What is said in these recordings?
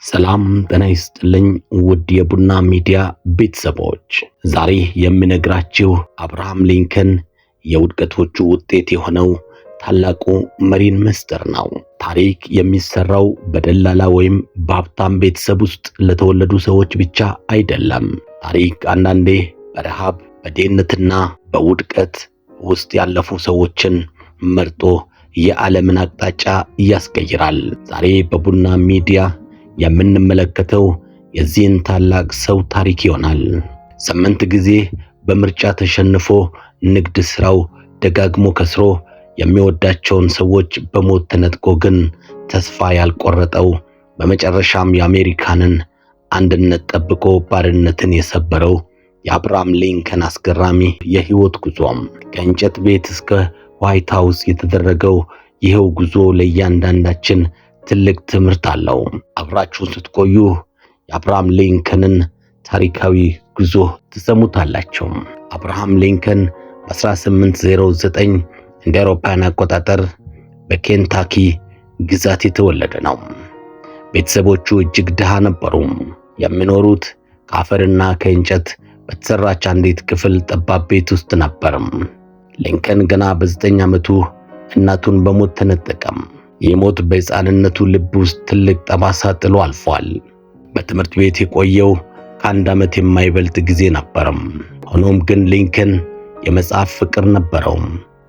ሰላም ጤና ይስጥልኝ ውድ የቡና ሚዲያ ቤተሰቦች፣ ዛሬ የምነግራችሁ አብርሃም ሊንከን የውድቀቶቹ ውጤት የሆነው ታላቁ መሪን ምስጢር ነው። ታሪክ የሚሰራው በደላላ ወይም በሀብታም ቤተሰብ ውስጥ ለተወለዱ ሰዎች ብቻ አይደለም። ታሪክ አንዳንዴ በረሃብ በድህነትና በውድቀት ውስጥ ያለፉ ሰዎችን መርጦ የዓለምን አቅጣጫ ያስቀይራል። ዛሬ በቡና ሚዲያ የምንመለከተው የዚህን ታላቅ ሰው ታሪክ ይሆናል። 8 ጊዜ በምርጫ ተሸንፎ ንግድ ስራው ደጋግሞ ከስሮ የሚወዳቸውን ሰዎች በሞት ተነጥቆ ግን ተስፋ ያልቆረጠው በመጨረሻም የአሜሪካንን አንድነት ጠብቆ ባርነትን የሰበረው የአብርሃም ሊንከን አስገራሚ የህይወት ጉዞም ከእንጨት ቤት እስከ ዋይት ሃውስ የተደረገው ይሄው ጉዞ ለእያንዳንዳችን ትልቅ ትምህርት አለው። አብራችሁን ስትቆዩ የአብርሃም ሊንከንን ታሪካዊ ጉዞ ትሰሙታላችሁ። አብርሃም ሊንከን በ1809 እንደ አውሮፓውያን አቆጣጠር በኬንታኪ ግዛት የተወለደ ነው። ቤተሰቦቹ እጅግ ድሃ ነበሩ። የሚኖሩት ከአፈርና ከእንጨት በተሰራች አንዲት ክፍል ጠባብ ቤት ውስጥ ነበር። ሊንከን ገና በ9 ዓመቱ እናቱን በሞት ተነጠቀም። ይህ ሞት በሕፃንነቱ ልብ ውስጥ ትልቅ ጠባሳ ጥሎ አልፏል። በትምህርት ቤት የቆየው ከ1 ዓመት የማይበልጥ ጊዜ ነበር። ሆኖም ግን ሊንከን የመጽሐፍ ፍቅር ነበረው።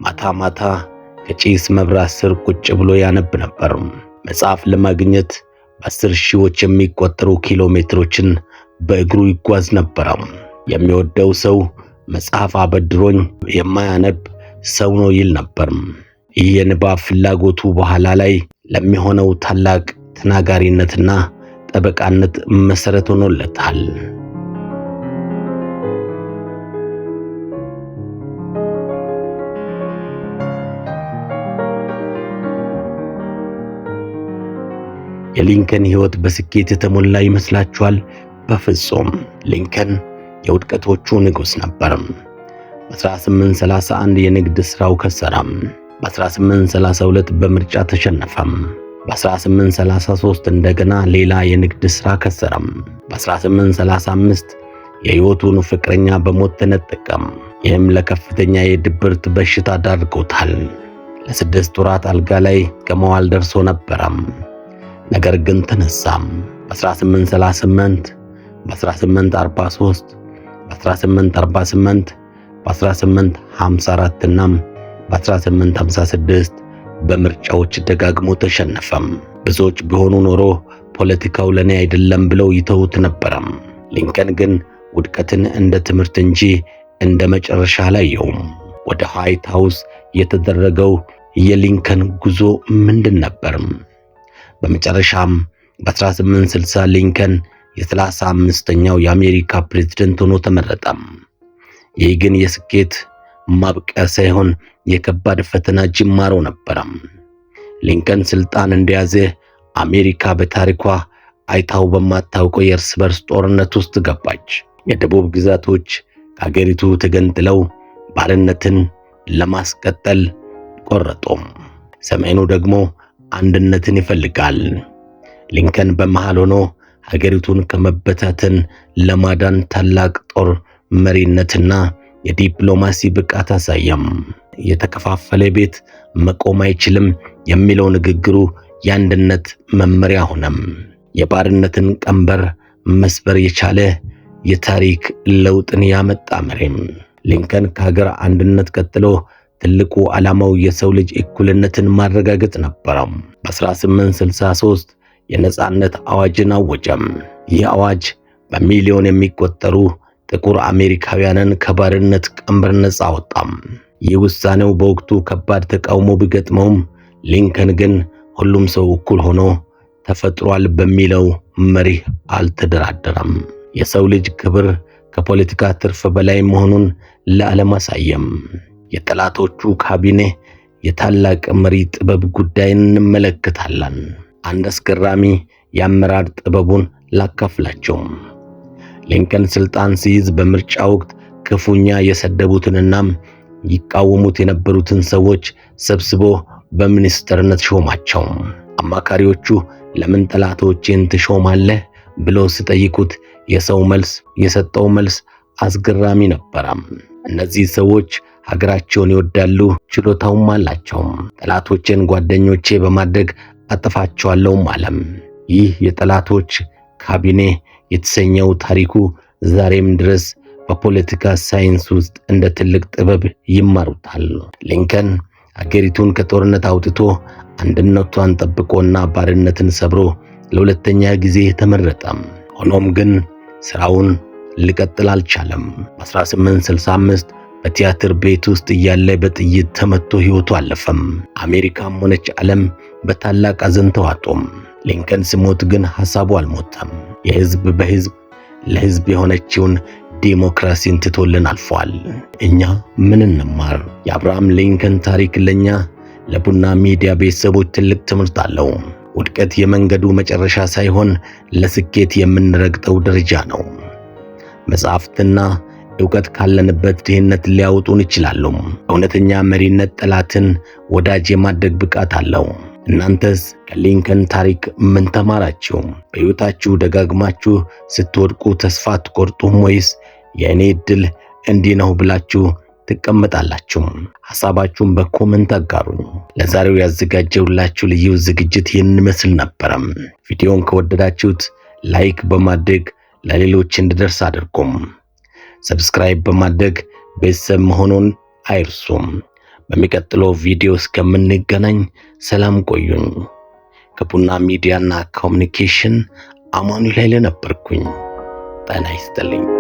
ማታ ማታ ከጭስ መብራት ስር ቁጭ ብሎ ያነብ ነበር። መጽሐፍ ለማግኘት በ10 ሺዎች የሚቆጠሩ ኪሎ ሜትሮችን በእግሩ ይጓዝ ነበር። የሚወደው ሰው መጽሐፍ አበድሮኝ የማያነብ ሰው ነው ይል ነበር። ይህ የንባብ ፍላጎቱ በኋላ ላይ ለሚሆነው ታላቅ ተናጋሪነትና ጠበቃነት መሰረት ሆኖለታል። የሊንከን ሕይወት በስኬት የተሞላ ይመስላችኋል? በፍጹም። ሊንከን የውድቀቶቹ ንጉሥ ነበር። በ1831 የንግድ ሥራው ከሰረም። በ1832 በምርጫ ተሸነፈም። በ1833 እንደገና ሌላ የንግድ ሥራ ከሰረም። በ1835 የሕይወቱን ፍቅረኛ በሞት ተነጠቀም። ይህም ለከፍተኛ የድብርት በሽታ ዳርጎታል። ለ6 ወራት አልጋ ላይ ከመዋል ደርሶ ነበረም። ነገር ግን ተነሳም። በ1838 በ1843 በ1848 በ1854 እና በ1856 በምርጫዎች ደጋግሞ ተሸነፈም። ብዙዎች ቢሆኑ ኖሮ ፖለቲካው ለኔ አይደለም ብለው ይተውት ነበረም። ሊንከን ግን ውድቀትን እንደ ትምህርት እንጂ እንደ መጨረሻ አላየውም። ወደ ዋይት ሃውስ የተደረገው የሊንከን ጉዞ ምንድን ነበር? በመጨረሻም በ1860 ሊንከን የ35ኛው የአሜሪካ ፕሬዝዳንት ሆኖ ተመረጠ። ይህ ግን የስኬት ማብቂያ ሳይሆን የከባድ ፈተና ጅማሮ ነበር። ሊንከን ስልጣን እንደያዘ አሜሪካ በታሪኳ አይታው በማታውቀው የእርስ በርስ ጦርነት ውስጥ ገባች። የደቡብ ግዛቶች ከአገሪቱ ተገንጥለው ባርነትን ለማስቀጠል ቆረጡ። ሰሜኑ ደግሞ አንድነትን ይፈልጋል። ሊንከን በመሃል ሆኖ ሀገሪቱን ከመበታተን ለማዳን ታላቅ ጦር መሪነትና የዲፕሎማሲ ብቃት አሳየም። የተከፋፈለ ቤት መቆም አይችልም የሚለው ንግግሩ የአንድነት መመሪያ ሆነም። የባርነትን ቀንበር መስበር የቻለ የታሪክ ለውጥን ያመጣ መሪም። ሊንከን ከሀገር አንድነት ቀጥሎ ትልቁ ዓላማው የሰው ልጅ እኩልነትን ማረጋገጥ ነበር። በ1863 የነጻነት አዋጅን አወጀም። ይህ አዋጅ በሚሊዮን የሚቆጠሩ ጥቁር አሜሪካውያንን ከባርነት ቀንበር ነጻ አወጣም። ይህ ውሳኔው በወቅቱ ከባድ ተቃውሞ ቢገጥመውም ሊንከን ግን ሁሉም ሰው እኩል ሆኖ ተፈጥሯል በሚለው መርህ አልተደራደረም። የሰው ልጅ ክብር ከፖለቲካ ትርፍ በላይ መሆኑን ለዓለም አሳየም። የጠላቶቹ ካቢኔ የታላቅ መሪ ጥበብ ጉዳይን እንመለከታለን። አንድ አስገራሚ የአመራር ጥበቡን ላካፍላችሁ። ሊንከን ስልጣን ሲይዝ በምርጫ ወቅት ክፉኛ የሰደቡትንና ይቃወሙት የነበሩትን ሰዎች ሰብስቦ በሚኒስትርነት ሾማቸው። አማካሪዎቹ ለምን ጠላቶችን ትሾማለህ ብለው ሲጠይቁት የሰጠው መልስ አስገራሚ ነበረ። እነዚህ ሰዎች ሀገራቸውን ይወዳሉ፣ ችሎታውም አላቸው። ጠላቶችን ጓደኞቼ በማድረግ አጠፋቸዋለሁም አለም። ይህ የጠላቶች ካቢኔ የተሰኘው ታሪኩ ዛሬም ድረስ በፖለቲካ ሳይንስ ውስጥ እንደ ትልቅ ጥበብ ይማሩታል። ሊንከን አገሪቱን ከጦርነት አውጥቶ አንድነቷን ጠብቆና ባርነትን ሰብሮ ለሁለተኛ ጊዜ ተመረጠ። ሆኖም ግን ስራውን ሊቀጥል አልቻለም። በ1865 በቲያትር ቤት ውስጥ እያለ በጥይት ተመቶ ሕይወቱ አለፈም። አሜሪካም ሆነች ዓለም በታላቅ ሐዘን ተዋጡም። ሊንከን ሲሞት ግን ሐሳቡ አልሞተም። የሕዝብ በሕዝብ ለሕዝብ የሆነችውን ዲሞክራሲን ትቶልን አልፏል። እኛ ምን እንማር? የአብርሃም ሊንከን ታሪክ ለኛ ለቡና ሚዲያ ቤተሰቦች ትልቅ ትምህርት አለው። ውድቀት የመንገዱ መጨረሻ ሳይሆን ለስኬት የምንረግጠው ደረጃ ነው። መጽሐፍትና ዕውቀት ካለንበት ድህነት ሊያወጡን ይችላሉ። እውነተኛ መሪነት ጠላትን ወዳጅ የማድረግ ብቃት አለው። እናንተስ ከሊንከን ታሪክ ምን ተማራችሁ? በሕይወታችሁ ደጋግማችሁ ስትወድቁ ተስፋ አትቆርጡም ወይስ የእኔ ዕድል እንዲህ ነው ብላችሁ ትቀመጣላችሁ? ሐሳባችሁን በኮመንት አጋሩኝ። ለዛሬው ያዘጋጀሁላችሁ ልዩ ዝግጅት ይህን ይመስል ነበረም። ቪዲዮውን ከወደዳችሁት ላይክ በማድረግ ለሌሎች እንዲደርስ አድርጉም። ሰብስክራይብ በማድረግ ቤተሰብ መሆኑን አይርሱም። በሚቀጥለው ቪዲዮ እስከምንገናኝ ሰላም ቆዩኝ። ከቡና ሚዲያና ኮሙኒኬሽን አማኑኤል ኃይሌ ነበርኩኝ። ጤና ይስጥልኝ።